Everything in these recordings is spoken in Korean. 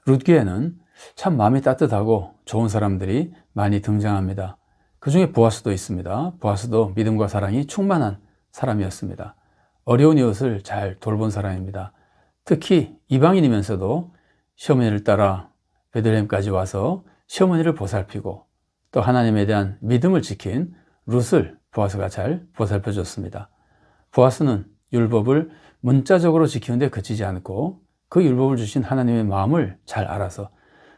룻기에는 참 마음이 따뜻하고 좋은 사람들이 많이 등장합니다. 그 중에 보아스도 있습니다. 보아스도 믿음과 사랑이 충만한 사람이었습니다. 어려운 이웃을 잘 돌본 사람입니다. 특히 이방인이면서도 시어머니를 따라 베들레헴까지 와서 시어머니를 보살피고 또 하나님에 대한 믿음을 지킨 룻을 보아스가 잘 보살펴 줬습니다. 보아스는 율법을 문자적으로 지키는데 그치지 않고 그 율법을 주신 하나님의 마음을 잘 알아서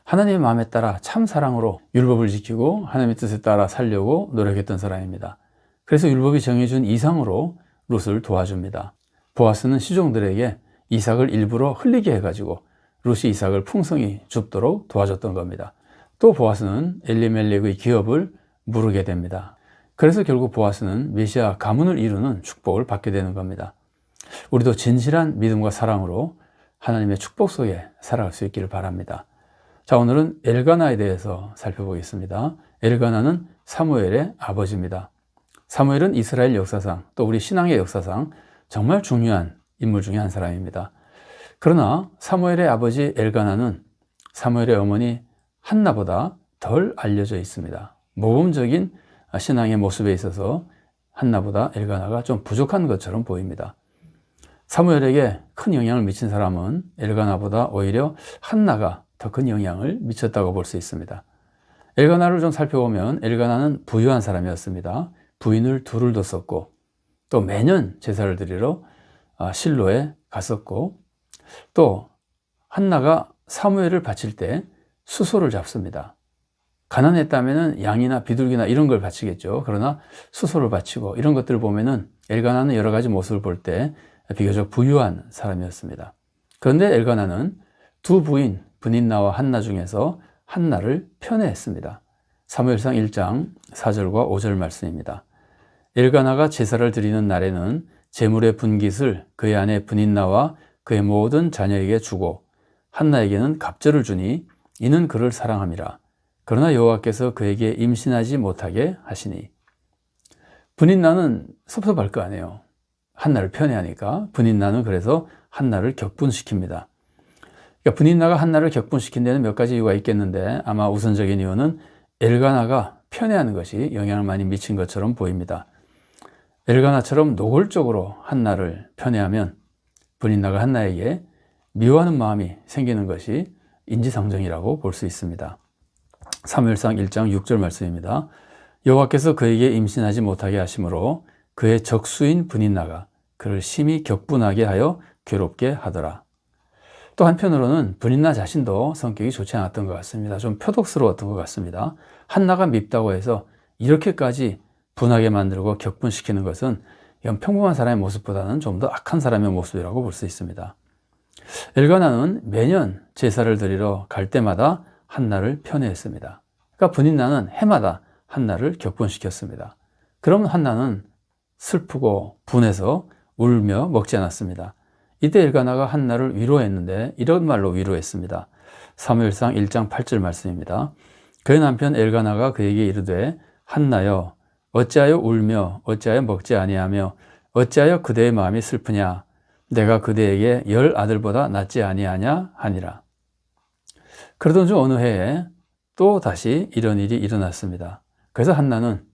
하나님의 마음에 따라 참 사랑으로 율법을 지키고 하나님의 뜻에 따라 살려고 노력했던 사람입니다. 그래서 율법이 정해준 이상으로 룻을 도와줍니다. 보아스는 시종들에게 이삭을 일부러 흘리게 해가지고 룻이 이삭을 풍성히 줍도록 도와줬던 겁니다. 또 보아스는 엘리멜렉의 기업을 무르게 됩니다. 그래서 결국 보아스는 메시아 가문을 이루는 축복을 받게 되는 겁니다. 우리도 진실한 믿음과 사랑으로 하나님의 축복 속에 살아갈 수 있기를 바랍니다. 자, 오늘은 엘가나에 대해서 살펴보겠습니다. 엘가나는 사무엘의 아버지입니다. 사무엘은 이스라엘 역사상 또 우리 신앙의 역사상 정말 중요한 인물 중에 한 사람입니다. 그러나 사무엘의 아버지 엘가나는 사무엘의 어머니 한나보다 덜 알려져 있습니다. 모범적인 신앙의 모습에 있어서 한나보다 엘가나가 좀 부족한 것처럼 보입니다. 사무엘에게 큰 영향을 미친 사람은 엘가나보다 오히려 한나가 더 큰 영향을 미쳤다고 볼 수 있습니다. 엘가나를 좀 살펴보면 엘가나는 부유한 사람이었습니다. 부인을 둘을 뒀었고 또 매년 제사를 드리러 실로에 갔었고 또 한나가 사무엘을 바칠 때 수소를 잡습니다. 가난했다면 양이나 비둘기나 이런 걸 바치겠죠. 그러나 수소를 바치고 이런 것들을 보면은 엘가나는 여러 가지 모습을 볼 때 비교적 부유한 사람이었습니다. 그런데 엘가나는 두 부인 브닌나와 한나 중에서 한나를 편애했습니다. 사무엘상 1장 4절과 5절 말씀입니다. 엘가나가 제사를 드리는 날에는 제물의 분깃을 그의 아내 브닌나와 그의 모든 자녀에게 주고 한나에게는 갑절을 주니 이는 그를 사랑함이라. 그러나 여호와께서 그에게 임신하지 못하게 하시니. 브닌나는 섭섭할 거 아니에요. 한나를 편애하니까. 브닌나는 그래서 한나를 격분시킵니다. 그러니까 브닌나가 한나를 격분시킨 데는 몇 가지 이유가 있겠는데 아마 우선적인 이유는 엘가나가 편애하는 것이 영향을 많이 미친 것처럼 보입니다. 엘가나처럼 노골적으로 한나를 편애하면 브닌나가 한나에게 미워하는 마음이 생기는 것이 인지상정이라고 볼 수 있습니다. 사무엘상 1장 6절 말씀입니다. 여호와께서 그에게 임신하지 못하게 하심으로 그의 적수인 브닌나가 그를 심히 격분하게 하여 괴롭게 하더라. 또 한편으로는 브닌나 자신도 성격이 좋지 않았던 것 같습니다. 좀 표독스러웠던 것 같습니다. 한나가 밉다고 해서 이렇게까지 분하게 만들고 격분시키는 것은 이건 평범한 사람의 모습보다는 좀 더 악한 사람의 모습이라고 볼 수 있습니다. 엘가나는 매년 제사를 드리러 갈 때마다 한나를 편애했습니다. 그러니까 브닌나는 해마다 한나를 격분시켰습니다. 그러면 한나는 슬프고 분해서 울며 먹지 않았습니다. 이때 엘가나가 한나를 위로했는데 이런 말로 위로했습니다. 사무엘상 1장 8절 말씀입니다. 그의 남편 엘가나가 그에게 이르되 한나여 어찌하여 울며 어찌하여 먹지 아니하며 어찌하여 그대의 마음이 슬프냐 내가 그대에게 10 아들보다 낫지 아니하냐 하니라. 그러던 중 어느 해에 또 다시 이런 일이 일어났습니다. 그래서 한나는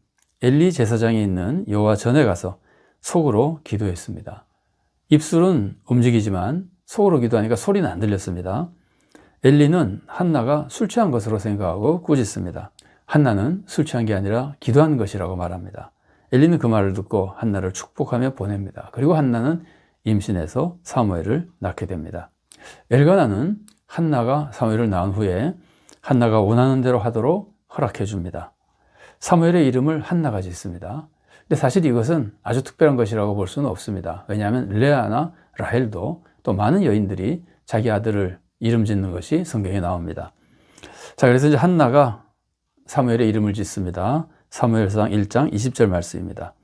엘리 제사장이 있는 여호와 전에 가서 속으로 기도했습니다. 입술은 움직이지만 속으로 기도하니까 소리는 안 들렸습니다. 엘리는 한나가 술 취한 것으로 생각하고 꾸짖습니다. 한나는 술 취한 게 아니라 기도한 것이라고 말합니다. 엘리는 그 말을 듣고 한나를 축복하며 보냅니다. 그리고 한나는 임신해서 사무엘을 낳게 됩니다. 엘가나는 한나가 사무엘을 낳은 후에 한나가 원하는 대로 하도록 허락해 줍니다. 사무엘의 이름을 한나가 짓습니다. 근데 사실 이것은 아주 특별한 것이라고 볼 수는 없습니다. 왜냐하면 레아나 라헬도 또 많은 여인들이 자기 아들을 이름 짓는 것이 성경에 나옵니다. 자, 그래서 이제 한나가 사무엘의 이름을 짓습니다. 사무엘상 1장 20절 말씀입니다.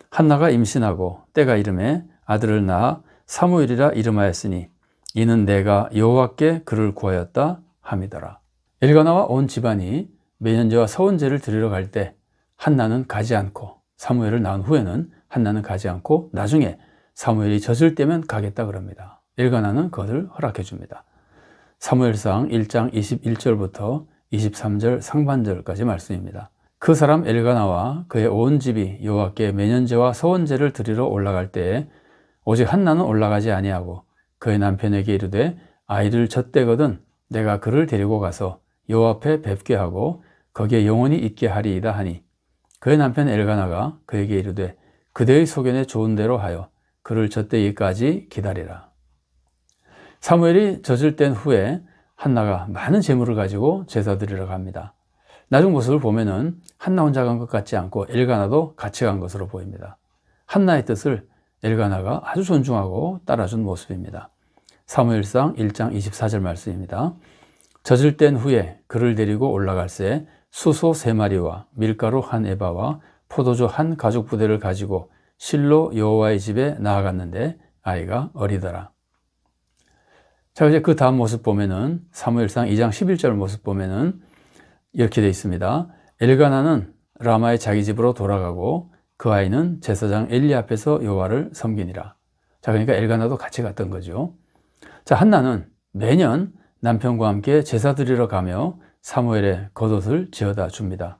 한나가 임신하고 때가 이름에 아들을 낳아 사무엘이라 이름하였으니 이는 내가 여호와께 그를 구하였다 함이더라. 엘가나와 온 집안이 매년제와 서원제를 드리러 갈 때 한나는 가지 않고 사무엘을 낳은 후에는 한나는 가지 않고 나중에 사무엘이 젖을 때면 가겠다 그럽니다. 엘가나는 그것을 허락해 줍니다. 사무엘상 1장 21절부터 23절 상반절까지 말씀입니다. 그 사람 엘가나와 그의 온 집이 여호와께 매년제와 서원제를 드리러 올라갈 때에 오직 한나는 올라가지 아니하고 그의 남편에게 이르되 아이를 젖대거든 내가 그를 데리고 가서 여호와 앞에 뵙게 하고 거기에 영원히 있게 하리이다 하니 그의 남편 엘가나가 그에게 이르되 그대의 소견에 좋은 대로 하여 그를 젖대기까지 기다리라. 사무엘이 젖을 뗀 후에 한나가 많은 재물을 가지고 제사 드리러 갑니다. 나중 모습을 보면은 한나 혼자 간 것 같지 않고 엘가나도 같이 간 것으로 보입니다. 한나의 뜻을 엘가나가 아주 존중하고 따라준 모습입니다. 사무엘상 1장 24절 말씀입니다. 젖을 뗀 후에 그를 데리고 올라갈새 수소 3마리와 밀가루 1에바와 포도주 1가죽 부대를 가지고 실로 여호와의 집에 나아갔는데 아이가 어리더라. 자, 이제 그 다음 모습 보면은 사무엘상 2장 11절 모습 보면은 이렇게 되어 있습니다. 엘가나는 라마의 자기 집으로 돌아가고 그 아이는 제사장 엘리 앞에서 여호와를 섬기니라. 자, 그러니까 엘가나도 같이 갔던 거죠. 자, 한나는 매년 남편과 함께 제사 드리러 가며 사무엘의 겉옷을 지어다 줍니다.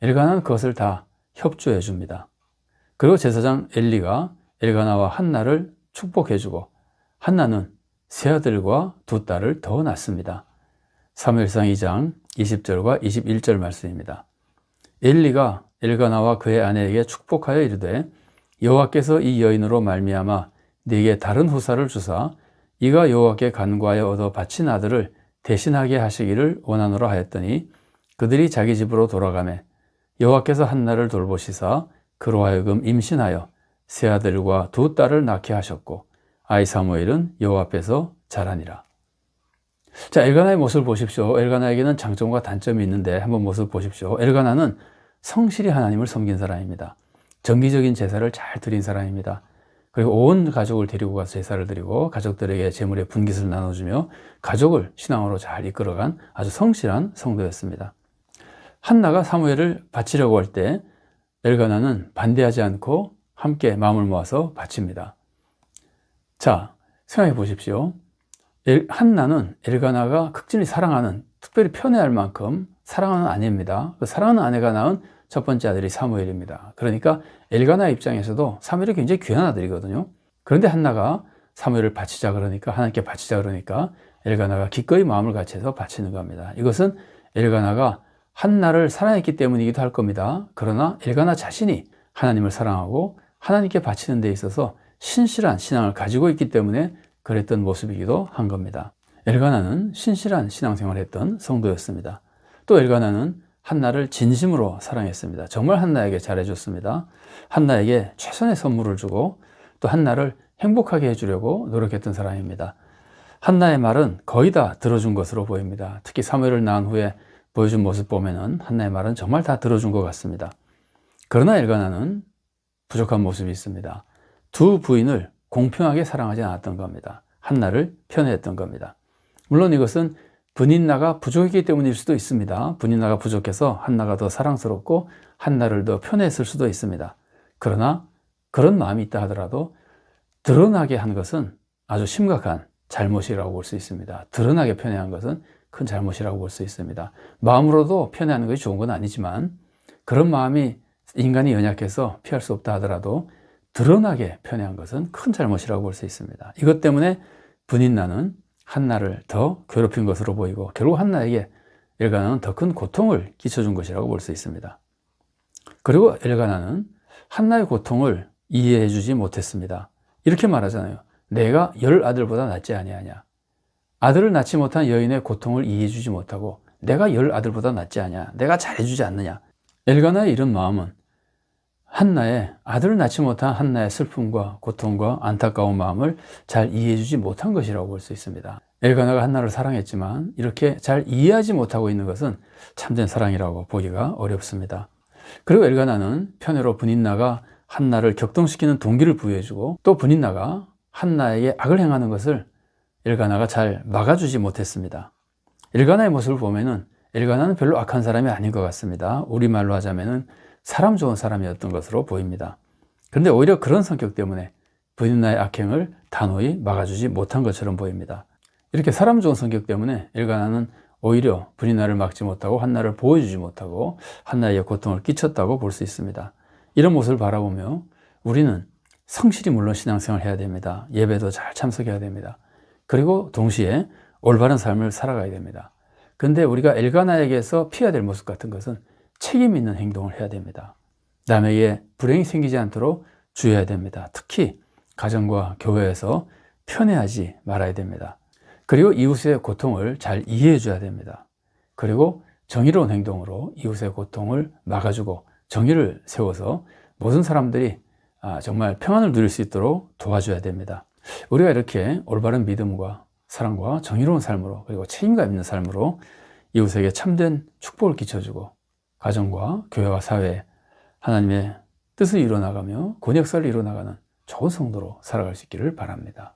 엘가나는 그것을 다 협조해 줍니다. 그리고 제사장 엘리가 엘가나와 한나를 축복해주고 한나는 세 아들과 2딸을 더 낳습니다. 사무엘상 2장 20절과 21절 말씀입니다. 엘리가 엘가나와 그의 아내에게 축복하여 이르되 여호와께서 이 여인으로 말미암아 네게 다른 후사를 주사 이가 여호와께 간구하여 얻어 바친 아들을 대신하게 하시기를 원하노라 하였더니 그들이 자기 집으로 돌아가매 여호와께서 한나를 돌보시사 그로 하여금 임신하여 세 아들과 2딸을 낳게 하셨고 아이 사무엘은 여호와 앞에서 자라니라. 자, 엘가나의 모습을 보십시오. 엘가나에게는 장점과 단점이 있는데 한번 모습을 보십시오. 엘가나는 성실히 하나님을 섬긴 사람입니다. 정기적인 제사를 잘 드린 사람입니다. 그리고 온 가족을 데리고 가서 제사를 드리고 가족들에게 제물의 분깃을 나눠주며 가족을 신앙으로 잘 이끌어간 아주 성실한 성도였습니다. 한나가 사무엘을 바치려고 할 때 엘가나는 반대하지 않고 함께 마음을 모아서 바칩니다. 자, 생각해 보십시오. 한나는 엘가나가 극진히 사랑하는, 특별히 편애할 만큼 사랑하는 아내입니다. 그 사랑하는 아내가 낳은 첫 번째 아들이 사무엘입니다. 그러니까 엘가나의 입장에서도 사무엘이 굉장히 귀한 아들이거든요. 그런데 한나가 사무엘을 바치자 그러니까, 하나님께 바치자 그러니까 엘가나가 기꺼이 마음을 같이해서 바치는 겁니다. 이것은 엘가나가 한나를 사랑했기 때문이기도 할 겁니다. 그러나 엘가나 자신이 하나님을 사랑하고 하나님께 바치는 데 있어서 신실한 신앙을 가지고 있기 때문에 그랬던 모습이기도 한 겁니다. 엘가나는 신실한 신앙생활을 했던 성도였습니다. 또 엘가나는 한나를 진심으로 사랑했습니다. 정말 한나에게 잘해줬습니다. 한나에게 최선의 선물을 주고 또 한나를 행복하게 해주려고 노력했던 사람입니다. 한나의 말은 거의 다 들어준 것으로 보입니다. 특히 사무엘을 낳은 후에 보여준 모습 보면은 한나의 말은 정말 다 들어준 것 같습니다. 그러나 엘가나는 부족한 모습이 있습니다. 두 부인을 공평하게 사랑하지 않았던 겁니다. 한나를 편애했던 겁니다. 물론 이것은 브닛나가 부족했기 때문일 수도 있습니다. 브닛나가 부족해서 한나가 더 사랑스럽고 한나를 더 편애했을 수도 있습니다. 그러나 그런 마음이 있다 하더라도 드러나게 한 것은 아주 심각한 잘못이라고 볼 수 있습니다. 드러나게 편애한 것은 큰 잘못이라고 볼 수 있습니다. 마음으로도 편애하는 것이 좋은 건 아니지만 그런 마음이 인간이 연약해서 피할 수 없다 하더라도 드러나게 편애한 것은 큰 잘못이라고 볼 수 있습니다. 이것 때문에 브닛나는 한나를 더 괴롭힌 것으로 보이고 결국 한나에게 엘가나는 더 큰 고통을 끼쳐준 것이라고 볼 수 있습니다. 그리고 엘가나는 한나의 고통을 이해해 주지 못했습니다. 이렇게 말하잖아요. 내가 10아들보다 낫지 아니하냐. 아들을 낳지 못한 여인의 고통을 이해해 주지 못하고 내가 10아들보다 낫지 않냐. 내가 잘해주지 않느냐. 엘가나의 이런 마음은 한나의 아들을 낳지 못한 한나의 슬픔과 고통과 안타까운 마음을 잘 이해해 주지 못한 것이라고 볼 수 있습니다. 엘가나가 한나를 사랑했지만 이렇게 잘 이해하지 못하고 있는 것은 참된 사랑이라고 보기가 어렵습니다. 그리고 엘가나는 편애로 브닛나가 한나를 격동시키는 동기를 부여해주고 또 브닛나가 한나에게 악을 행하는 것을 엘가나가 잘 막아주지 못했습니다. 엘가나의 모습을 보면은 엘가나는 별로 악한 사람이 아닌 것 같습니다. 우리말로 하자면은 사람 좋은 사람이었던 것으로 보입니다. 그런데 오히려 그런 성격 때문에 브닛나의 악행을 단호히 막아주지 못한 것처럼 보입니다. 이렇게 사람 좋은 성격 때문에 엘가나는 오히려 브리나를 막지 못하고 한나를 보호해주지 못하고 한나에게 고통을 끼쳤다고 볼 수 있습니다. 이런 모습을 바라보며 우리는 성실히 물론 신앙생활을 해야 됩니다. 예배도 잘 참석해야 됩니다. 그리고 동시에 올바른 삶을 살아가야 됩니다. 근데 우리가 엘가나에게서 피해야 될 모습 같은 것은 책임 있는 행동을 해야 됩니다. 남에게 불행이 생기지 않도록 주의해야 됩니다. 특히 가정과 교회에서 편애하지 말아야 됩니다. 그리고 이웃의 고통을 잘 이해해 줘야 됩니다. 그리고 정의로운 행동으로 이웃의 고통을 막아주고 정의를 세워서 모든 사람들이 정말 평안을 누릴 수 있도록 도와줘야 됩니다. 우리가 이렇게 올바른 믿음과 사랑과 정의로운 삶으로 그리고 책임감 있는 삶으로 이웃에게 참된 축복을 끼쳐주고 가정과 교회와 사회에 하나님의 뜻을 이루어나가며 그 역사를 이루어나가는 좋은 성도로 살아갈 수 있기를 바랍니다.